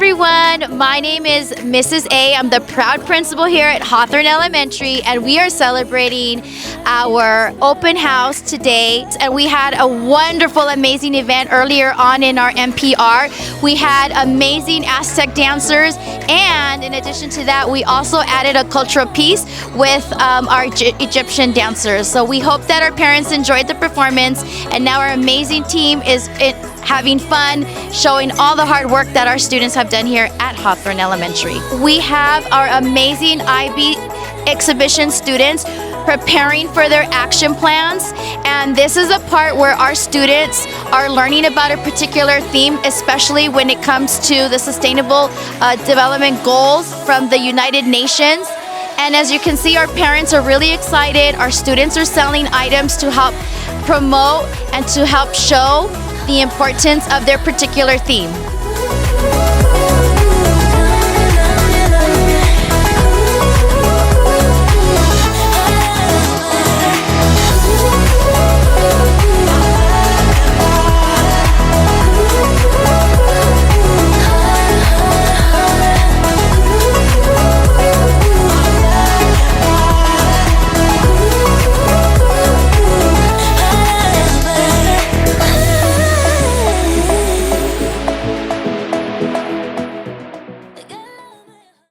everyone. My name is Mrs. A. I'm the proud principal here at Hawthorne Elementary, and we are celebrating our open house today. And we had a wonderful, amazing event earlier on in our MPR. We had amazing Aztec dancers, and in addition to that, we also added a cultural piece with our Egyptian dancers. So we hope that our parents enjoyed the performance, and now our amazing team is having fun, showing all the hard work that our students have done here at Hawthorne Elementary. We have our amazing IB exhibition students preparing for their action plans, and this is a part where our students are learning about a particular theme, especially when it comes to the Sustainable Development Goals from the United Nations. And as you can see, our parents are really excited. Our students are selling items to help promote and to help show the importance of their particular theme.